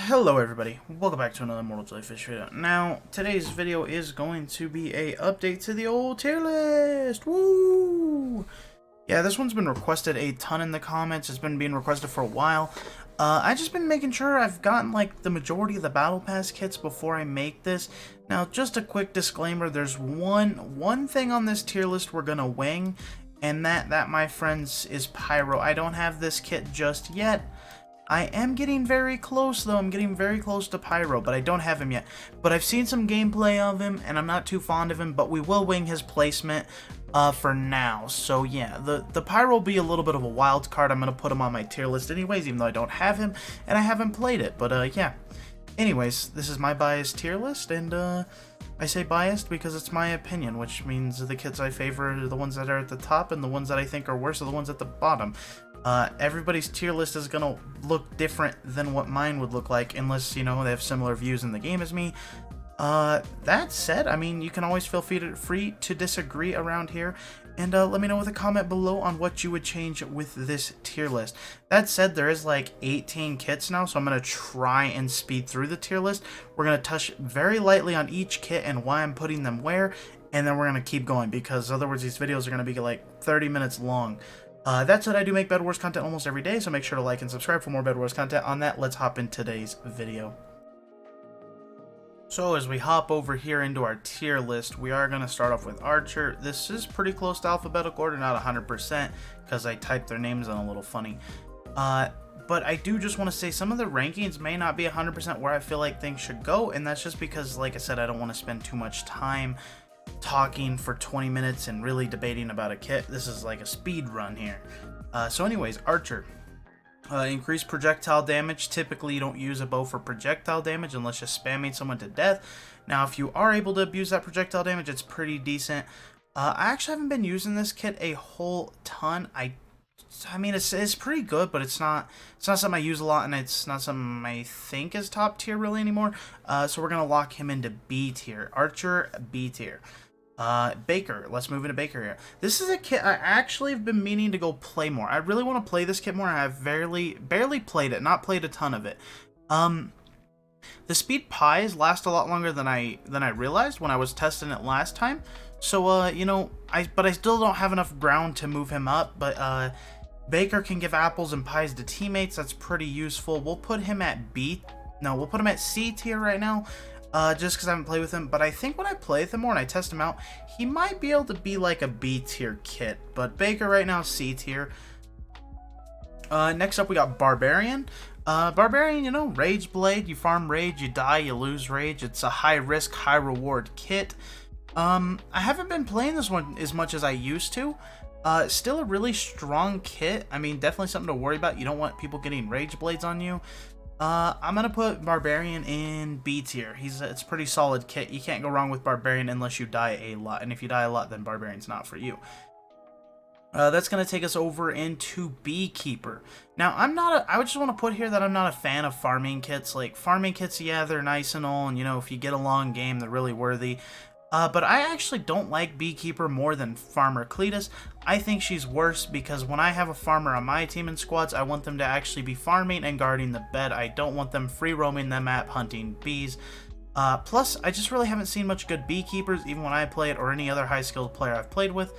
Hello everybody, welcome back to another Mortal Jellyfish video. Now, today's video is going to be a update to the old tier list! Woo! Yeah, this one's been requested a ton in the comments, it's been being requested for a while. I've just been making sure I've gotten like the majority of the Battle Pass kits before I make this. Now, just a quick disclaimer, there's one thing on this tier list we're gonna wing, and that, my friends, is Pyro. I don't have this kit just yet. I am getting very close, though. I'm getting very close to Pyro, but I don't have him yet. But I've seen some gameplay of him, and I'm not too fond of him, but we will wing his placement for now. So, yeah, the Pyro will be a little bit of a wild card. I'm going to put him on my tier list anyways, even though I don't have him, and I haven't played it. But, yeah. Anyways, this is my biased tier list, and, I say biased because it's my opinion, which means the kits I favor are the ones that are at the top, and the ones that I think are worse are the ones at the bottom. Everybody's tier list is gonna look different than what mine would look like, unless, you know, they have similar views in the game as me. That said, I mean, you can always feel free to disagree around here, and let me know with a comment below on what you would change with this tier list. That said, there is like 18 kits now, so I'm gonna try and speed through the tier list. We're gonna touch very lightly on each kit and why I'm putting them where, and then we're gonna keep going, because otherwise these videos are gonna be like 30 minutes long. That said, I do make Bedwars content almost every day, so make sure to like and subscribe for more Bedwars content. On that, let's hop in today's video. So as we hop over here into our tier list, we are going to start off with Archer. This is pretty close to alphabetical order, not 100%, because I typed their names in a little funny. But I do just want to say some of the rankings may not be 100% where I feel like things should go, and that's just because, like I said, I don't want to spend too much time talking for 20 minutes and really debating about a kit. This is like a speed run here. So anyways, Archer. Increased projectile damage. Typically you don't use a bow for projectile damage unless you're spamming someone to death. Now if you are able to abuse that projectile damage, it's pretty decent. I actually haven't been using this kit a whole ton. I mean, it's pretty good, but it's not something I use a lot, and it's not something I think is top tier really anymore. So we're gonna lock him into B tier. Archer, B tier. Baker. Let's move into Baker here. This is a kit I actually have been meaning to go play more. I really want to play this kit more. I've barely played it, not played a ton of it. The speed pies last a lot longer than I realized when I was testing it last time. So you know, but I still don't have enough ground to move him up. But Baker can give apples and pies to teammates. That's pretty useful. We'll put him at we'll put him at C tier right now. Just because I haven't played with him, but I think when I play with him more and I test him out, he might be able to be like a B tier kit, but Baker right now C tier. Next up we got Barbarian. Barbarian, you know, Rage Blade, you farm Rage, you die, you lose Rage. It's a high risk, high reward kit. I haven't been playing this one as much as I used to. Still a really strong kit. I mean, definitely something to worry about. You don't want people getting Rage Blades on you. I'm gonna put Barbarian in B tier. It's a pretty solid kit. You can't go wrong with Barbarian unless you die a lot, and if you die a lot, then Barbarian's not for you. That's gonna take us over into Beekeeper. Now, I would just want to put here that I'm not a fan of farming kits. Like, farming kits, yeah, they're nice and all, and you know, if you get a long game, they're really worthy. But I actually don't like Beekeeper more than Farmer Cletus. I think she's worse because when I have a farmer on my team and squads, I want them to actually be farming and guarding the bed. I don't want them free roaming the map hunting bees. Plus, I just really haven't seen much good Beekeepers, even when I play it or any other high skilled player I've played with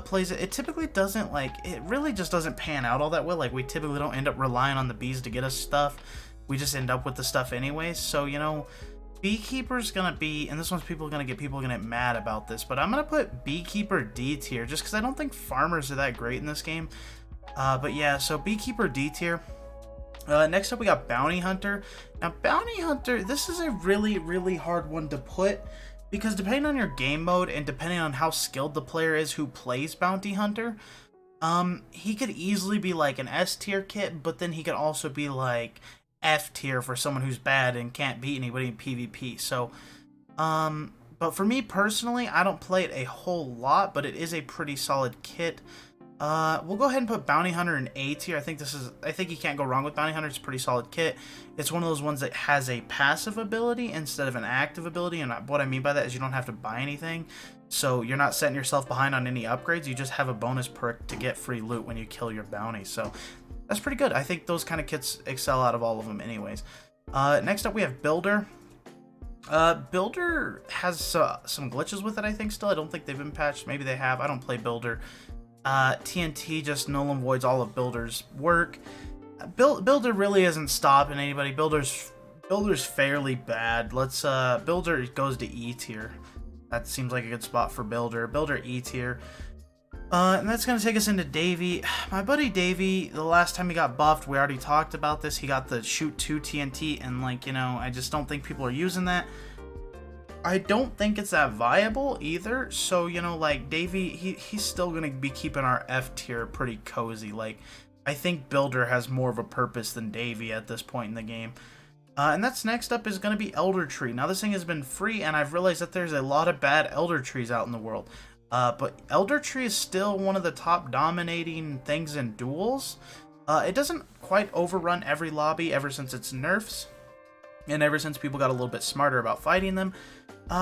plays it. It typically doesn't, it really just doesn't pan out all that well. Like, we typically don't end up relying on the bees to get us stuff. We just end up with the stuff anyways. So, you know, Beekeeper's gonna be, and this one's people are gonna get mad about this, but I'm gonna put Beekeeper D tier just because I don't think farmers are that great in this game. But yeah, so Beekeeper D tier. Next up we got Bounty Hunter. Now Bounty Hunter, this is a really hard one to put because depending on your game mode and depending on how skilled the player is who plays Bounty Hunter, he could easily be like an S tier kit, but then he could also be like F tier for someone who's bad and can't beat anybody in PvP. So, but for me personally, I don't play it a whole lot, but it is a pretty solid kit. We'll go ahead and put Bounty Hunter in A tier. I think you can't go wrong with Bounty Hunter. It's a pretty solid kit. It's one of those ones that has a passive ability instead of an active ability, and what I mean by that is you don't have to buy anything. So you're not setting yourself behind on any upgrades. You just have a bonus perk to get free loot when you kill your bounty. So that's pretty good. I think those kind of kits excel out of all of them anyways. Next up we have Builder. Builder has some glitches with it, I think, still. I don't think they've been patched. Maybe they have. I don't play Builder. TNT just null and voids all of Builder's work. Builder really isn't stopping anybody. Builder's fairly bad. Builder goes to E tier. That seems like a good spot for Builder. Builder E tier. And that's going to take us into Davey. My buddy Davey, the last time he got buffed, we already talked about this. He got the shoot 2 TNT, and like, you know, I just don't think people are using that. I don't think it's that viable either. So, you know, like Davey, he's still going to be keeping our F tier pretty cozy. Like, I think Builder has more of a purpose than Davey at this point in the game. And that's next up is going to be Elder Tree. Now, this thing has been free, and I've realized that there's a lot of bad Elder Trees out in the world. But Elder Tree is still one of the top dominating things in duels. It doesn't quite overrun every lobby ever since its nerfs, and ever since people got a little bit smarter about fighting them.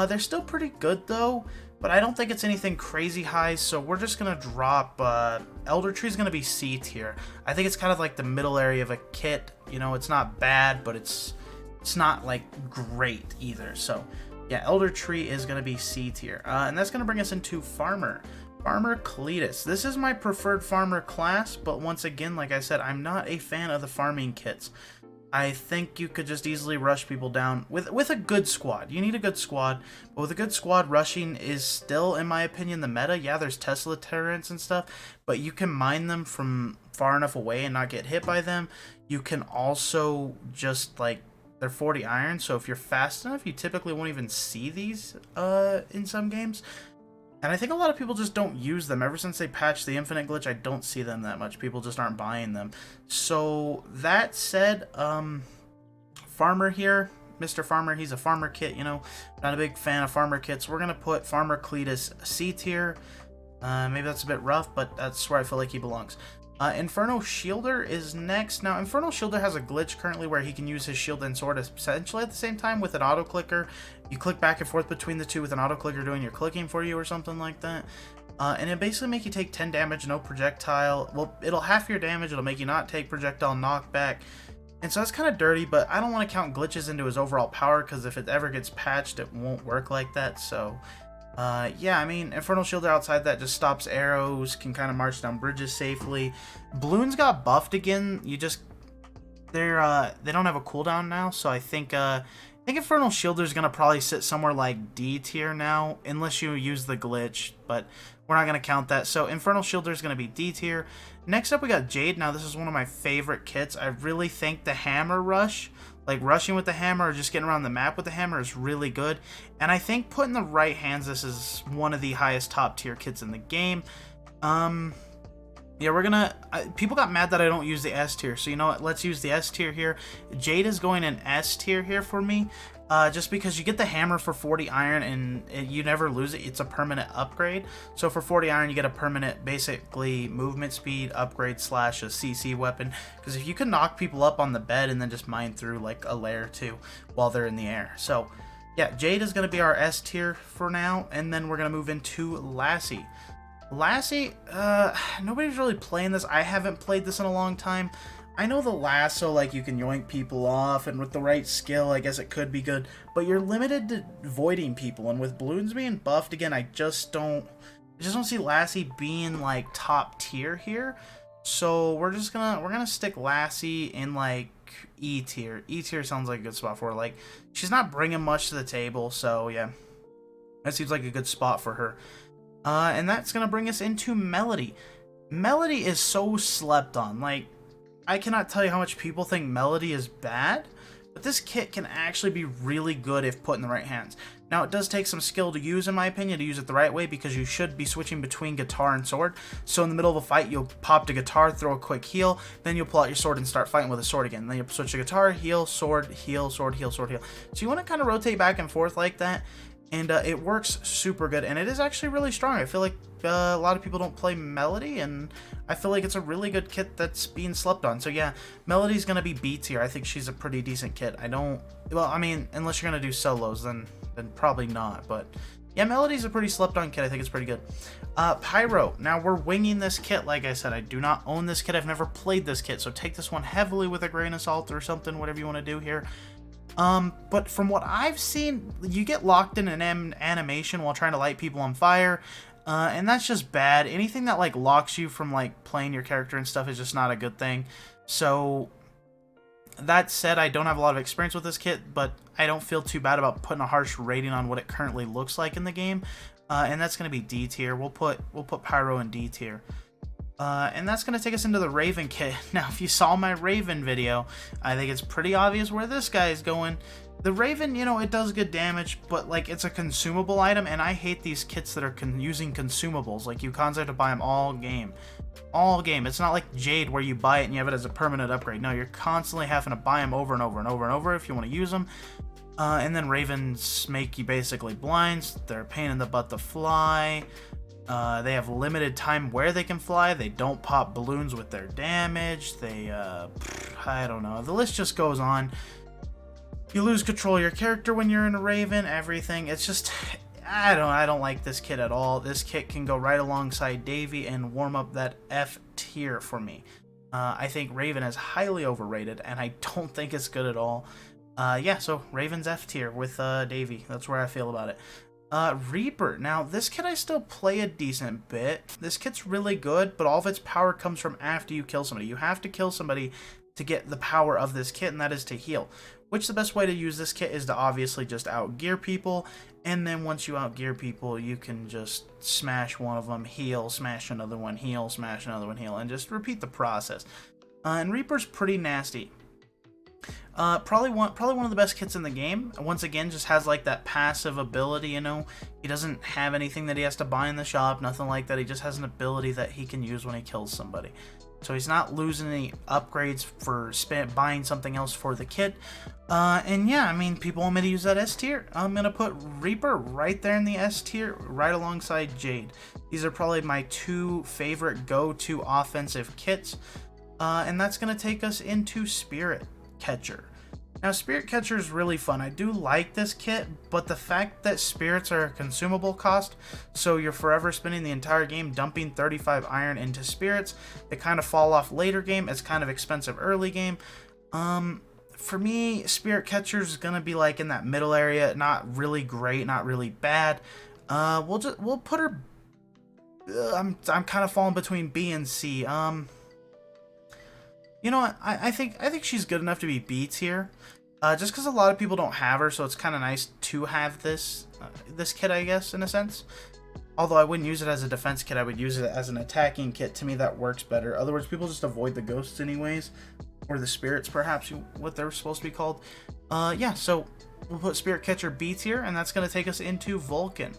They're still pretty good though, but I don't think it's anything crazy high, so we're just gonna drop Elder Tree's gonna be C tier. I think it's kind of like the middle area of a kit. You know, it's not bad, but it's not like great either. So yeah, Elder Tree is going to be C tier. And that's going to bring us into Farmer. Farmer Cletus. This is my preferred farmer class, but once again, like I said, I'm not a fan of the farming kits. I think you could just easily rush people down with a good squad. You need a good squad, but with a good squad, rushing is still, in my opinion, the meta. Yeah, there's Tesla turrets and stuff, but you can mine them from far enough away and not get hit by them. You can also just, like, they're 40 iron, so if you're fast enough, you typically won't even see these in some games. And I think a lot of people just don't use them. Ever since they patched the infinite glitch, I don't see them that much. People just aren't buying them. So that said, Farmer here, Mr. Farmer, he's a farmer kit, you know. Not a big fan of farmer kits. We're going to put Farmer Cletus C tier. Maybe that's a bit rough, but that's where I feel like he belongs. Infernal Shielder is next. Now, Infernal Shielder has a glitch currently where he can use his shield and sword essentially at the same time with an auto clicker. You click back and forth between the two with an auto clicker doing your clicking for you or something like that. And it basically make you take 10 damage, no projectile. Well, it'll half your damage. It'll make you not take projectile knockback. And so that's kind of dirty, but I don't want to count glitches into his overall power because if it ever gets patched, it won't work like that. So yeah, I mean, Infernal Shielder outside that just stops arrows, can kind of march down bridges safely. Balloons got buffed again. They don't have a cooldown now, so I think Infernal Shielder is gonna probably sit somewhere like D tier now, unless you use the glitch, but we're not gonna count that. So Infernal Shielder is gonna be D tier. Next up, we got Jade. Now, this is one of my favorite kits. I really think the hammer rush, like rushing with the hammer or just getting around the map with the hammer, is really good. And I think put in the right hands, this is one of the highest top tier kits in the game. Yeah, people got mad that I don't use the S tier, so you know what, let's use the S tier here. Jade is going in S tier here for me, just because you get the hammer for 40 iron and you never lose it. It's a permanent upgrade. So for 40 iron, you get a permanent, basically, movement speed upgrade slash a CC weapon. Because if you can knock people up on the bed and then just mine through like a layer or two while they're in the air. So yeah, Jade is going to be our S tier for now, and then we're going to move into Lassie. Lassie, nobody's really playing this. I haven't played this in a long time. I know the lasso, like, you can yoink people off, and with the right skill, I guess it could be good, but you're limited to voiding people, and with balloons being buffed again, I just don't see Lassie being, like, top tier here. So we're gonna stick Lassie in, like, E tier. E tier sounds like a good spot for her. Like, she's not bringing much to the table, so yeah, that seems like a good spot for her. And that's gonna bring us into Melody. Melody is so slept on. Like, I cannot tell you how much people think Melody is bad, but this kit can actually be really good if put in the right hands. Now, it does take some skill to use, in my opinion, to use it the right way, because you should be switching between guitar and sword. So in the middle of a fight, you'll pop to guitar, throw a quick heal, then you'll pull out your sword and start fighting with a sword again. Then you'll switch to guitar, heal, sword, heal, sword, heal, sword, heal. So you want to kind of rotate back and forth like that, and it works super good, and it is actually really strong. I feel like a lot of people don't play Melody, and I feel like it's a really good kit that's being slept on. So yeah, Melody's going to be B tier. I think she's a pretty decent kit. Well, I mean, unless you're going to do solos, then probably not. But yeah, Melody's a pretty slept on kit. I think it's pretty good. Pyro. Now, we're winging this kit. Like I said, I do not own this kit. I've never played this kit, so take this one heavily with a grain of salt or something, whatever you want to do here. But from what I've seen, you get locked in an animation while trying to light people on fire, and that's just bad. Anything that like locks you from like playing your character and stuff is just not a good thing. So that said, I don't have a lot of experience with this kit, but I don't feel too bad about putting a harsh rating on what it currently looks like in the game, and that's going to be D tier. We'll put Pyro in D tier. And that's going to take us into the Raven kit. Now, if you saw my Raven video, I think it's pretty obvious where this guy is going. The Raven, you know, it does good damage, but, like, it's a consumable item, and I hate these kits that are using consumables. Like, you constantly have to buy them all game. All game. It's not like Jade where you buy it and you have it as a permanent upgrade. No, you're constantly having to buy them over and over and over and over if you want to use them. And then Ravens make you basically blinds. They're a pain in the butt to fly. They have limited time where they can fly. They don't pop balloons with their damage. They, I don't know. The list just goes on. You lose control of your character when you're in a Raven. Everything. It's just, I don't like this kit at all. This kit can go right alongside Davey and warm up that F tier for me. I think Raven is highly overrated, and I don't think it's good at all. Yeah, so Raven's F tier with Davey. That's where I feel about it. Reaper. Now, this kit I still play a decent bit. This kit's really good, but all of its power comes from after you kill somebody. You have to kill somebody to get the power of this kit, and that is to heal. Which the best way to use this kit is to obviously just outgear people, and then once you outgear people, you can just smash one of them, heal, smash another one, heal, smash another one, heal, and just repeat the process. And Reaper's pretty nasty. Probably one of the best kits in the game. Once again, just has like that passive ability, you know. He doesn't have anything that he has to buy in the shop, nothing like that. He just has an ability that he can use when he kills somebody. So he's not losing any upgrades for buying something else for the kit. And yeah, I mean, people want me to use that S tier. I'm going to put Reaper right there in the S tier, right alongside Jade. These are probably my two favorite go-to offensive kits. And that's going to take us into Spirit Catcher. Now, Spirit Catcher is really fun. I do like this kit, but the fact that spirits are a consumable cost, so you're forever spending the entire game dumping 35 iron into spirits, they kind of fall off later game. It's kind of expensive early game. For me, Spirit Catcher is gonna be like in that middle area, not really great, not really bad. We'll put her. I'm kind of falling between B and C. You know what? I think she's good enough to be B tier. Just because a lot of people don't have her, so it's kind of nice to have this kit, I guess, in a sense. Although I wouldn't use it as a defense kit, I would use it as an attacking kit. To me, that works better. Other words, people just avoid the ghosts anyways, or the spirits, perhaps, what they're supposed to be called. Yeah, so we'll put Spirit Catcher B tier, and that's going to take us into Vulcan.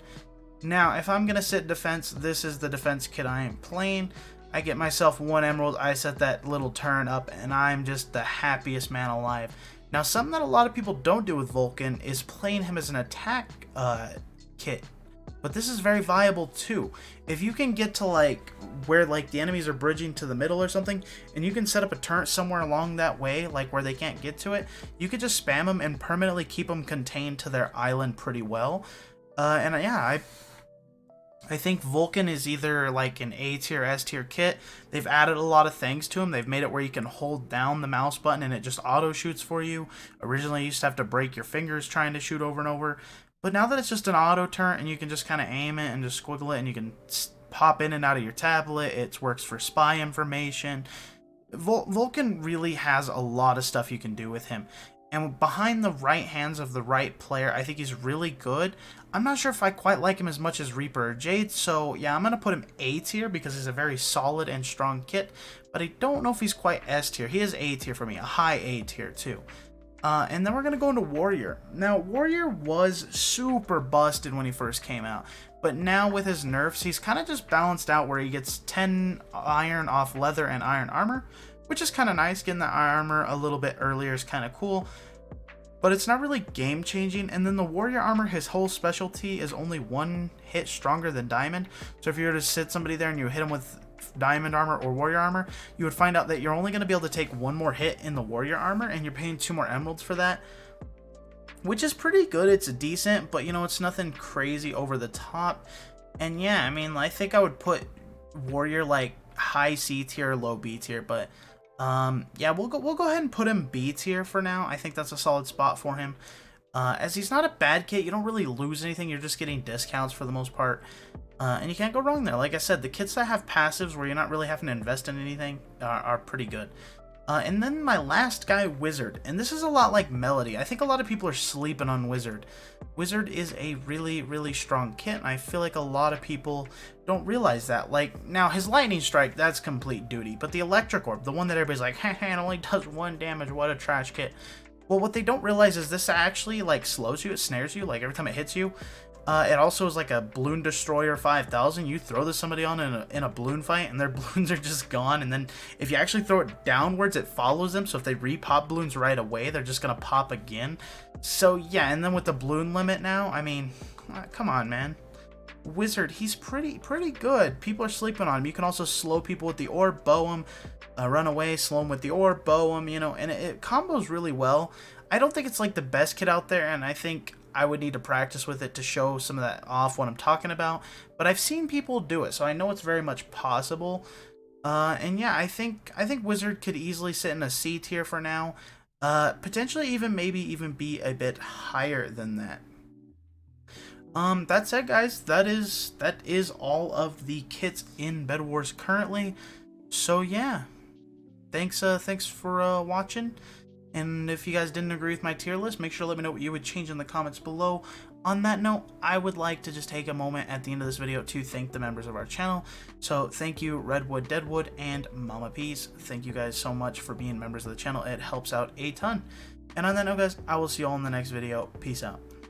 Now, if I'm going to sit defense, this is the defense kit I am playing. I get myself 1 emerald, I set that little turn up, and I'm just the happiest man alive. Now, something that a lot of people don't do with Vulcan is playing him as an attack kit. But this is very viable too. If you can get to like where like the enemies are bridging to the middle or something, and you can set up a turret somewhere along that way, like where they can't get to it, you could just spam them and permanently keep them contained to their island pretty well. And yeah, I think Vulcan is either like an A tier, S tier kit. They've added a lot of things to him. They've made it where you can hold down the mouse button and it just auto shoots for you. Originally, you used to have to break your fingers trying to shoot over and over. But now that it's just an auto turret and you can just kind of aim it and just squiggle it and you can pop in and out of your tablet. It works for spy information. Vulcan really has a lot of stuff you can do with him. And behind the right hands of the right player, I think he's really good. I'm not sure if I quite like him as much as Reaper or Jade, so yeah, I'm going to put him A tier because he's a very solid and strong kit, but I don't know if he's quite S tier. He is A tier for me, a high A tier too. And then we're going to go into Warrior. Now, Warrior was super busted when he first came out, but now with his nerfs, he's kind of just balanced out where he gets 10 iron off leather and iron armor, which is kind of nice. Getting the armor a little bit earlier is kind of cool, but it's not really game changing. And then the Warrior armor, his whole specialty is only 1 hit stronger than Diamond. So if you were to sit somebody there and you hit him with Diamond armor or Warrior armor, you would find out that you're only going to be able to take 1 more hit in the Warrior armor, and you're paying 2 more emeralds for that, which is pretty good. It's decent, but you know, it's nothing crazy over the top. And yeah, I mean, I think I would put Warrior like high C tier, low B tier, but Yeah, we'll go ahead and put him B tier for now. I think that's a solid spot for him. As he's not a bad kit, you don't really lose anything. You're just getting discounts for the most part. And you can't go wrong there. Like I said, the kits that have passives where you're not really having to invest in anything are pretty good. And then my last guy, Wizard. And this is a lot like Melody. I think a lot of people are sleeping on Wizard. Wizard is a really, really strong kit, and I feel like a lot of people don't realize that. Like, now, his Lightning Strike, that's complete duty. But the Electric Orb, the one that everybody's like, hey, it only does 1 damage, what a trash kit. Well, what they don't realize is this actually, like, slows you, it snares you, like, every time it hits you. It also is like a Balloon Destroyer 5000. You throw this somebody on in a balloon fight, and their balloons are just gone. And then if you actually throw it downwards, it follows them. So if they re-pop balloons right away, they're just gonna pop again. So yeah, and then with the balloon limit now, I mean, come on, man. Wizard, he's pretty good. People are sleeping on him. You can also slow people with the orb, bow him, run away, slow him with the orb, bow him, you know, and it combos really well. I don't think it's like the best kit out there, and I think I would need to practice with it to show some of that off what I'm talking about, but I've seen people do it, so I know it's very much possible. And yeah, I think Wizard could easily sit in a C tier for now. Potentially even maybe even be a bit higher than that. That said, guys, that is all of the kits in Bedwars currently. So yeah, thanks for watching. And if you guys didn't agree with my tier list, make sure to let me know what you would change in the comments below. On that note, I would like to just take a moment at the end of this video to thank the members of our channel. So thank you, Redwood, Deadwood, and Mama Peace. Thank you guys so much for being members of the channel. It helps out a ton. And on that note, guys, I will see you all in the next video. Peace out.